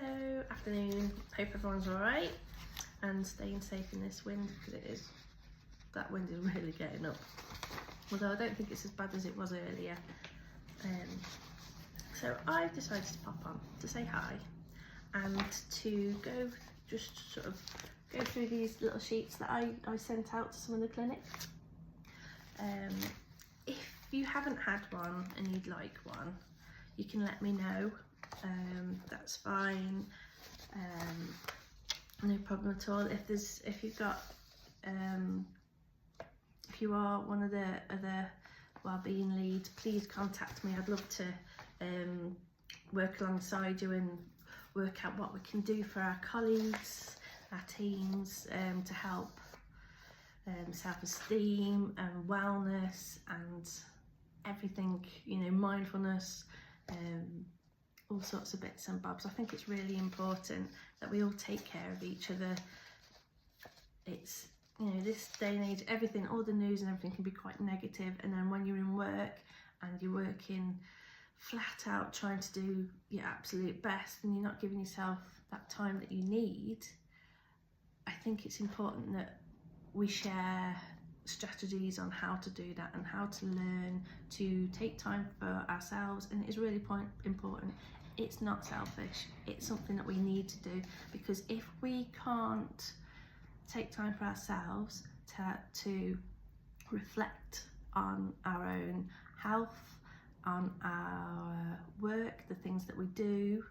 Hello, afternoon. Hope everyone's alright and staying safe in this wind, because that wind is really getting up. Although I don't think it's as bad as it was earlier. So I decided to pop on to say hi and to just sort of go through these little sheets that I sent out to some of the clinic. If you haven't had one and you'd like one, you can let me know. That's fine. No problem at all. If you are one of the other wellbeing leads, please contact me. I'd love to work alongside you and work out what we can do for our colleagues, our teams, to help self-esteem and wellness and everything, you know, mindfulness, all sorts of bits and bobs. I think it's really important that we all take care of each other. It's, you know, this day and age, everything, all the news and everything can be quite negative, and then when you're in work and you're working flat out trying to do your absolute best and you're not giving yourself that time that you need, I think it's important that we share strategies on how to do that and how to learn to take time for ourselves. And it's really important. It's not selfish, it's something that we need to do, because if we can't take time for ourselves to reflect on our own health, on our work, the things that we do,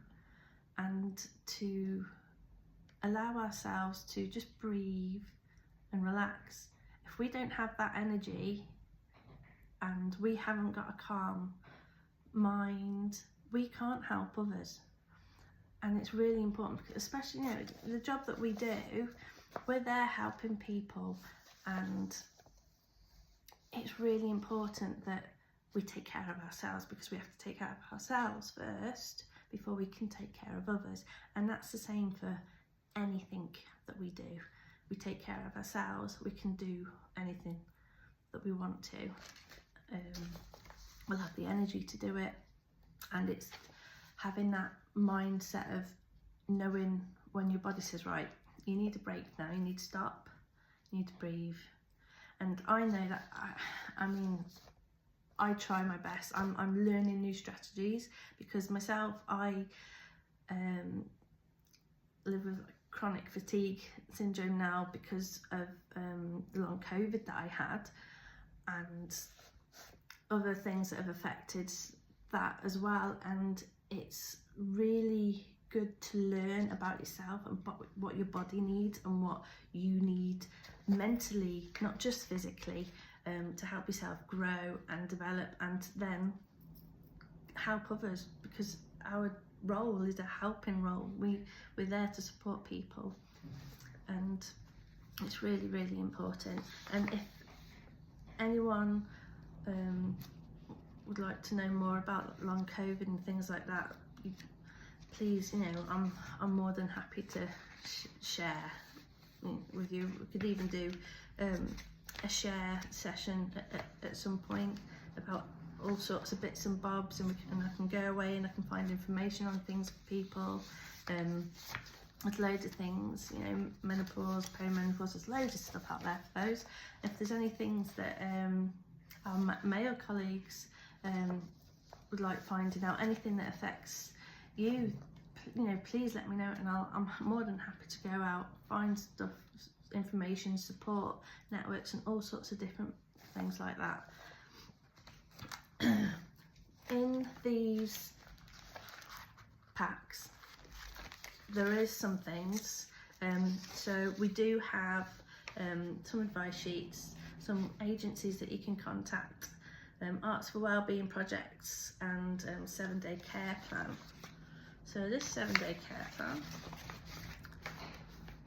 and to allow ourselves to just breathe and relax, if we don't have that energy and we haven't got a calm mind, we can't help others. And it's really important, because especially, you know, the job that we do, we're there helping people, and it's really important that we take care of ourselves, because we have to take care of ourselves first before we can take care of others. And that's the same for anything that we do. We take care of ourselves, we can do anything that we want to. We'll have the energy to do it, and it's having that mindset of knowing when your body says, right, you need a break now, you need to stop, you need to breathe. And I know that, I try my best. I'm learning new strategies, because myself, I live with chronic fatigue syndrome now because of the long COVID that I had and other things that have affected that as well. And it's really good to learn about yourself and what your body needs and what you need mentally, not just physically, to help yourself grow and develop and then help others, because our role is a helping role. We're there to support people, and it's really, really important. And if anyone would like to know more about long COVID and things like that, please, you know, I'm more than happy to share with you. We could even do a share session at some point about all sorts of bits and bobs, and I can go away and I can find information on things for people, with loads of things, you know, menopause, perimenopause, there's loads of stuff out there for those. If there's any things that our male colleagues would like finding out, anything that affects you, you know, please let me know, and I'm more than happy to go out, find stuff, information, support networks and all sorts of different things like that. In these packs there is some things, so we do have some advice sheets, some agencies that you can contact, Arts for Wellbeing projects, and 7-day care plan. So this 7-day care plan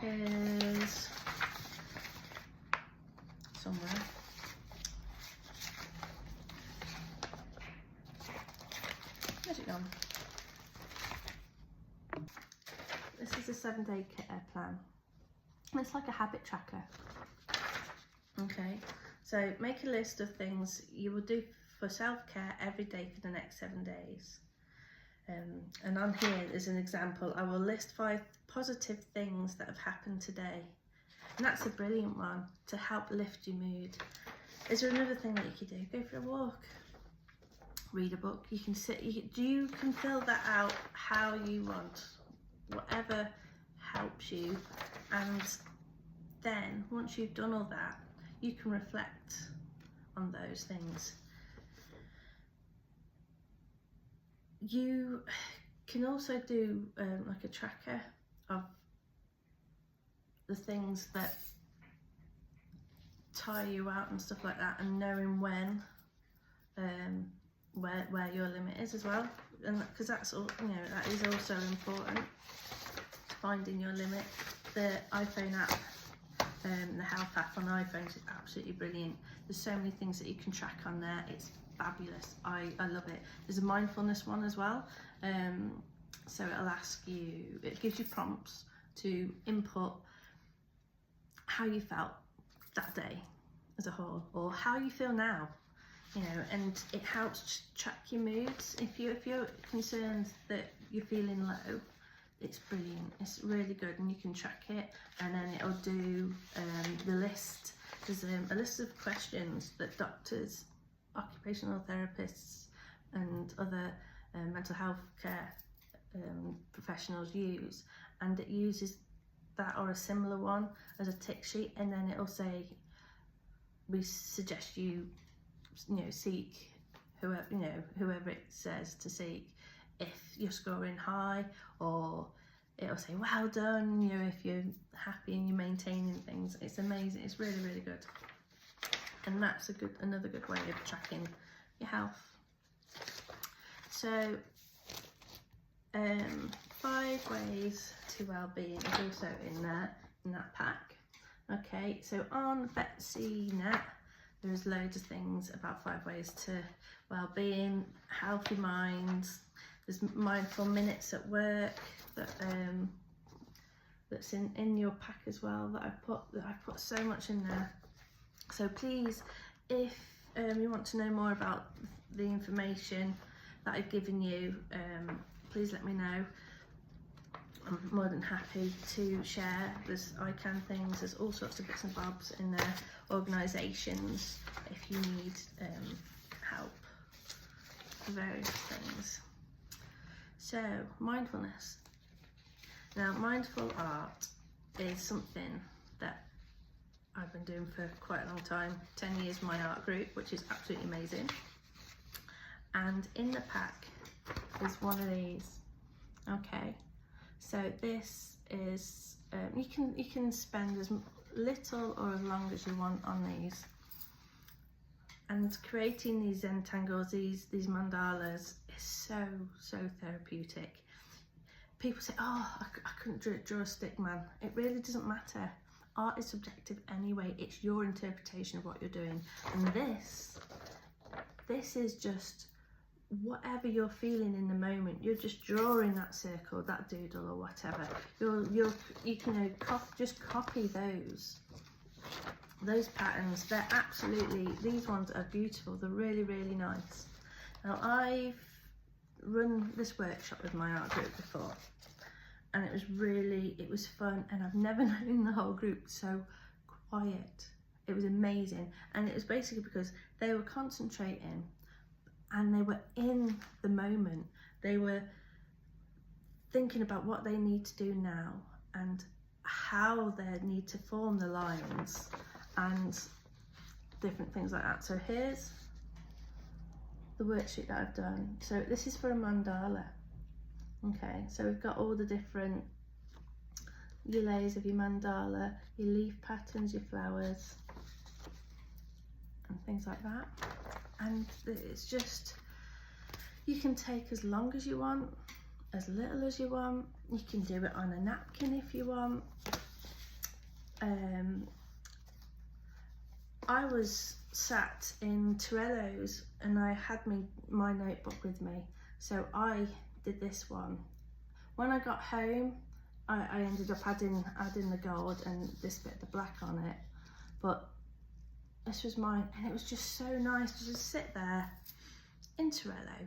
is somewhere. Where's it gone? This is a 7-day care plan. It's like a habit tracker. Okay, so make a list of things you will do for self-care every day for the next 7 days. And on here is an example. I will list 5 positive things that have happened today. And that's a brilliant one to help lift your mood. Is there another thing that you could do? Go for a walk, read a book. You can sit, you can fill that out how you want, whatever helps you. And then once you've done all that, you can reflect on those things. You can also do like a tracker of the things that tire you out and stuff like that, and knowing when where your limit is as well, and because that's all, you know, that is also important, finding your limit. The iPhone app, the health app on iPhones is absolutely brilliant. There's so many things that you can track on there. It's fabulous. I love it. There's a mindfulness one as well, so it'll ask you, it gives you prompts to input how you felt that day as a whole, or how you feel now, you know, and it helps track your moods. If you're concerned that you're feeling low, it's brilliant. It's really good, and you can track it, and then it'll do the list. There's a list of questions that doctors, occupational therapists and other mental health care professionals use, and it uses that or a similar one as a tick sheet, and then it'll say, we suggest you seek whoever it says to seek if you're scoring high, or it'll say well done, you know, if you're happy and you're maintaining things. It's amazing. It's really, really good, and that's another good way of tracking your health. So 5 ways to wellbeing is also in there, in that pack. Okay, so on Betsy Net, there's loads of things about 5 ways to wellbeing, healthy minds. There's mindful minutes at work that that's in your pack as well, that I've put so much in there. So please, if you want to know more about the information that I've given you, please let me know. I'm more than happy to share. There's ICANN things, there's all sorts of bits and bobs in there, organisations, if you need help for various things. So, mindfulness. Now, mindful art is something that I've been doing for quite a long time, 10 years my art group, which is absolutely amazing. And in the pack is one of these, okay? So this is, you can spend as little or as long as you want on these. And creating these Zentangles, these mandalas, is so therapeutic. People say, oh, I couldn't draw a stick man. It really doesn't matter. Art is subjective anyway. It's your interpretation of what you're doing. And this is just whatever you're feeling in the moment. You're just drawing that circle, that doodle, or whatever. You can just copy those patterns. They're absolutely, these ones are beautiful. They're really, really nice. Now, I've run this workshop with my art group before, and it was fun, and I've never known the whole group so quiet. It was amazing, and it was basically because they were concentrating and they were in the moment. They were thinking about what they need to do now and how they need to form the lines and different things like that. So here's the worksheet that I've done. So this is for a mandala. Okay, so we've got all the different, your layers of your mandala, your leaf patterns, your flowers, and things like that. And it's just, you can take as long as you want, as little as you want. You can do it on a napkin if you want. I was sat in Torello's and I had my notebook with me, so I did this one. When I got home, I ended up adding the gold and this bit of the black on it, but this was mine, and it was just so nice to just sit there in Torello,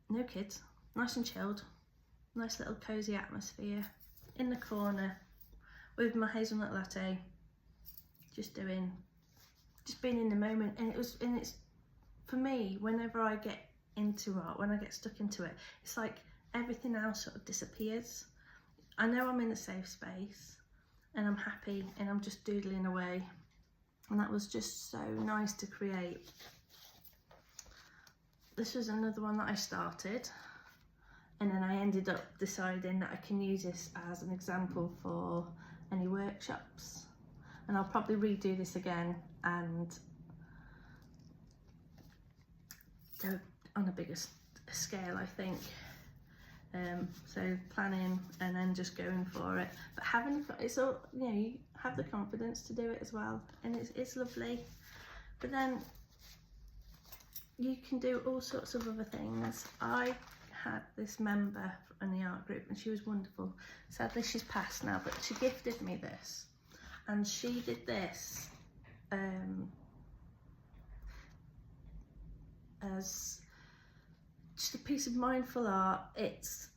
no kids, nice and chilled, nice little cosy atmosphere in the corner with my hazelnut latte, just being in the moment. And it's for me, whenever I get into art, when I get stuck into it, it's like everything else sort of disappears. I know I'm in a safe space and I'm happy and I'm just doodling away, and that was just so nice to create. This was another one that I started, and then I ended up deciding that I can use this as an example for any workshops, and I'll probably redo this again and do it on a bigger scale, I think. So planning and then just going for it, but it's all, you know, you have the confidence to do it as well, and it's lovely. But then you can do all sorts of other things. I had this member in the art group and she was wonderful. Sadly she's passed now, but she gifted me this, and she did this as just a piece of mindful art. It's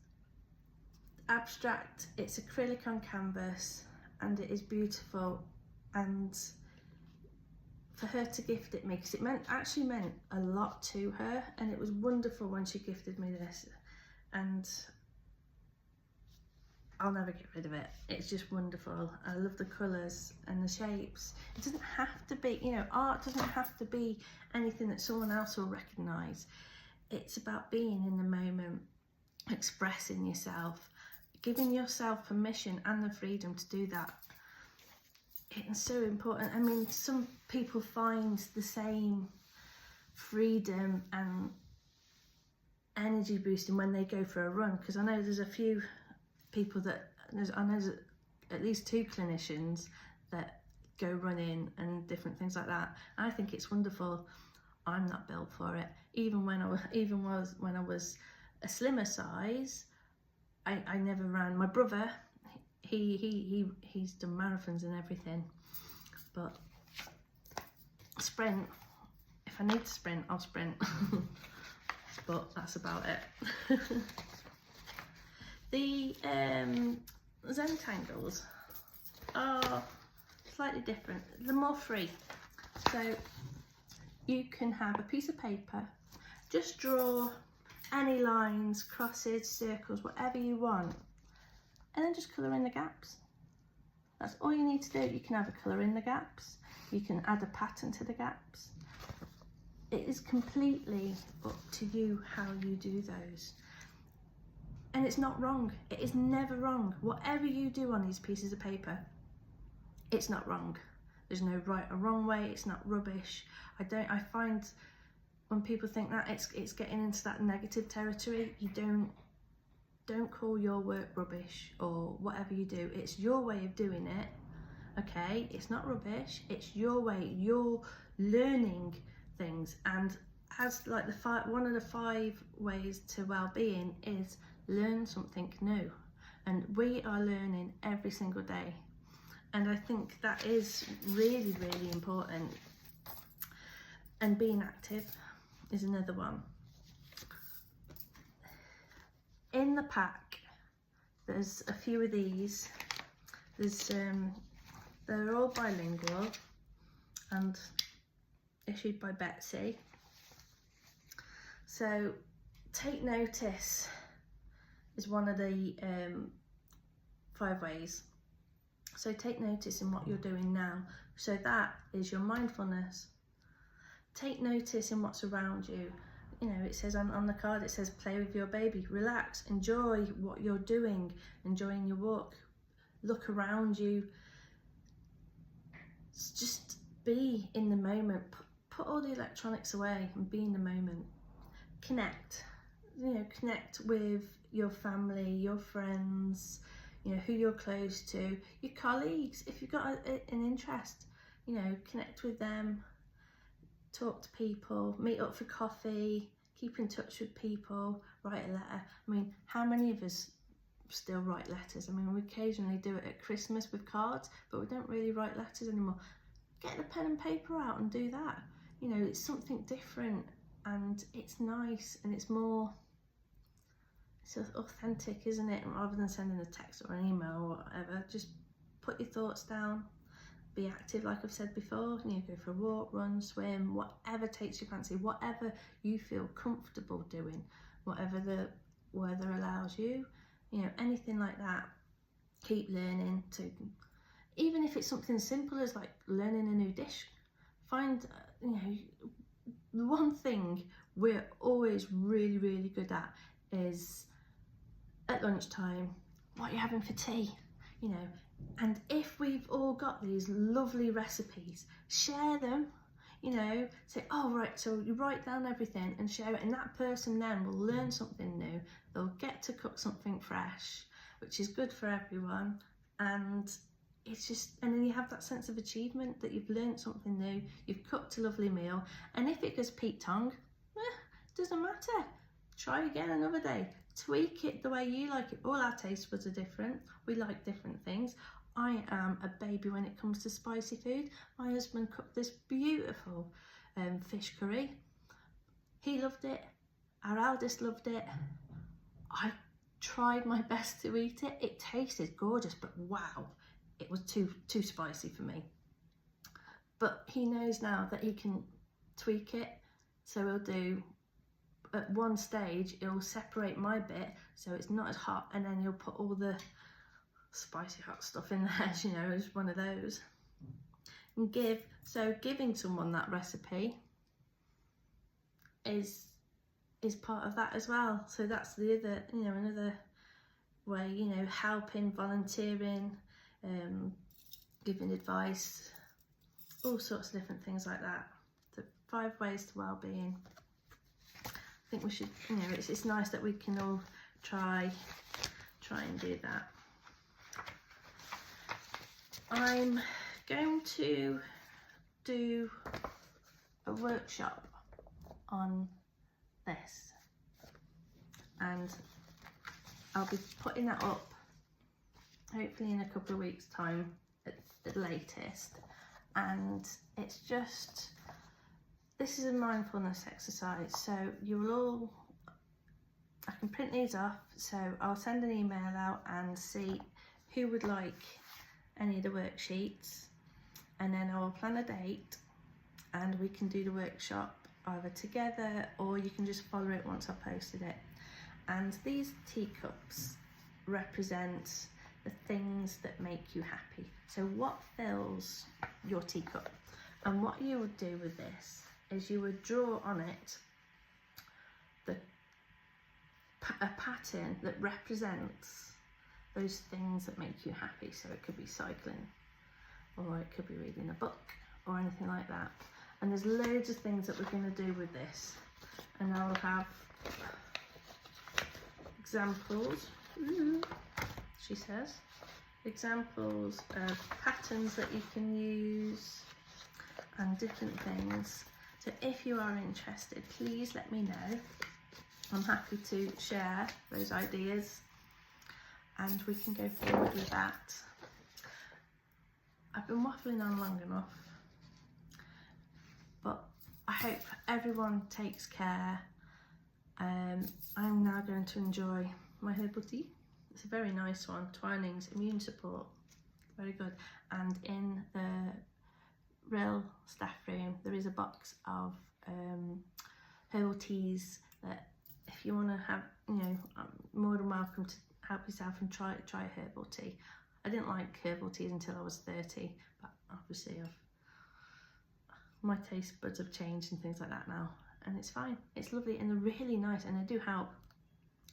abstract, it's acrylic on canvas, and it is beautiful. And for her to gift it me, because it actually meant a lot to her, and it was wonderful when she gifted me this, and I'll never get rid of it. It's just wonderful. I love the colours and the shapes. It doesn't have to be, you know, art doesn't have to be anything that someone else will recognise. It's about being in the moment, expressing yourself, giving yourself permission and the freedom to do that. It's so important. I mean, some people find the same freedom and energy boosting when they go for a run, because I know there's a few people I know there's at least 2 clinicians that go running and different things like that. I think it's wonderful. I'm not built for it. Even when I was a slimmer size, I never ran. My brother, he's done marathons and everything, but sprint, if I need to sprint, I'll sprint. But that's about it. The Zentangles are slightly different. They're more free. So you can have a piece of paper, just draw any lines, crosses, circles, whatever you want, and then just colour in the gaps. That's all you need to do. You can either colour in the gaps, you can add a pattern to the gaps. It is completely up to you how you do those. And it's not wrong. It is never wrong. Whatever you do on these pieces of paper, it's not wrong. There's no right or wrong way. It's not rubbish. I find when people think that it's getting into that negative territory. You don't call your work rubbish or whatever you do. It's your way of doing it. Okay, it's not rubbish. It's your way. You're learning things, and as like one of the 5 ways to well-being is learn something new, and we are learning every single day, and I think that is really, really important. And being active is another one. In the pack there's a few of these. There's they're all bilingual and issued by Betsy. So take notice is one of the 5 ways. So take notice in what you're doing now. So that is your mindfulness. Take notice in what's around you. You know, it says on the card, it says play with your baby, relax, enjoy what you're doing, enjoying your walk, look around you. Just be in the moment. Put all the electronics away and be in the moment. Connect. You know, connect with your family, your friends, you know, who you're close to, your colleagues. If you've got an interest, you know, connect with them. Talk to people, meet up for coffee, keep in touch with people, write a letter. I mean, how many of us still write letters? I mean, we occasionally do it at Christmas with cards, but we don't really write letters anymore. Get the pen and paper out and do that. You know, it's something different, and it's nice, and it's more it's authentic, isn't it? And rather than sending a text or an email or whatever, just put your thoughts down, be active like I've said before. You know, go for a walk, run, swim, whatever takes your fancy, whatever you feel comfortable doing, whatever the weather allows you, you know, anything like that. Keep learning to, even if it's something simple as like learning a new dish. Find, you know, the one thing we're always really, really good at is at lunchtime, what are you having for tea? You know, and if we've all got these lovely recipes, share them. You know, say, oh right, so you write down everything and share it, and that person then will learn something new. They'll get to cook something fresh, which is good for everyone. And it's just, and then you have that sense of achievement that you've learned something new, you've cooked a lovely meal. And if it goes Pete tongue, doesn't matter. Try again another day. Tweak it the way you like it. All our taste buds are different. We like different things. I am a baby when it comes to spicy food. My husband cooked this beautiful fish curry. He loved it. Our eldest loved it. I tried my best to eat it. It tasted gorgeous, but wow, it was too spicy for me. But he knows now that he can tweak it. So he'll do, at one stage, it'll separate my bit so it's not as hot, and then he'll put all the spicy hot stuff in there, you know, as one of those. And giving someone that recipe is part of that as well. So that's the other, you know, another way, you know, helping, volunteering, giving advice, all sorts of different things like that. The 5 ways to well-being. I think we should, you know, it's nice that we can all try and do that. I'm going to do a workshop on this, and I'll be putting that up hopefully in a couple of weeks' time at the latest. And it's just, this is a mindfulness exercise, so you'll all, I can print these off, so I'll send an email out and see who would like any of the worksheets, and then I'll plan a date and we can do the workshop either together, or you can just follow it once I've posted it. And these teacups represent the things that make you happy. So what fills your teacup? And what you would do with this is you would draw on it a pattern that represents those things that make you happy. So it could be cycling, or it could be reading a book, or anything like that. And there's loads of things that we're going to do with this, and I'll have examples, she says, examples of patterns that you can use and different things. So if you are interested, please let me know. I'm happy to share those ideas and we can go forward with that. I've been waffling on long enough, but I hope everyone takes care. I'm now going to enjoy my herbal tea. It's a very nice one, Twinings Immune Support, very good. And in the real staff room there is a box of herbal teas that if you want to have, you know, more than welcome to help yourself and try herbal tea. I didn't like herbal teas until I was 30, but obviously my taste buds have changed and things like that now, and it's fine. It's lovely and they're really nice and they do help.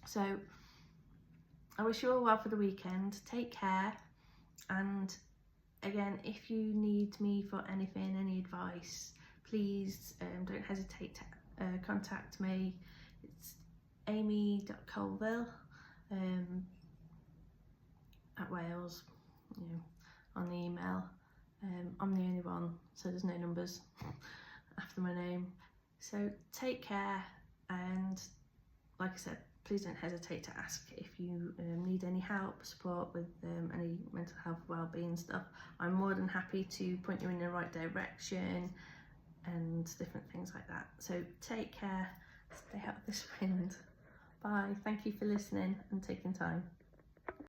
So I wish you all well for the weekend. Take care, and again, if you need me for anything, any advice, please don't hesitate to contact me. It's amy.colville at Wales, you know, on the email. I'm the only one, so there's no numbers after my name. So take care, and like I said, please don't hesitate to ask if you need any help, support with any mental health, wellbeing stuff. I'm more than happy to point you in the right direction and different things like that. So take care, stay out of this wind. Bye. Thank you for listening and taking time.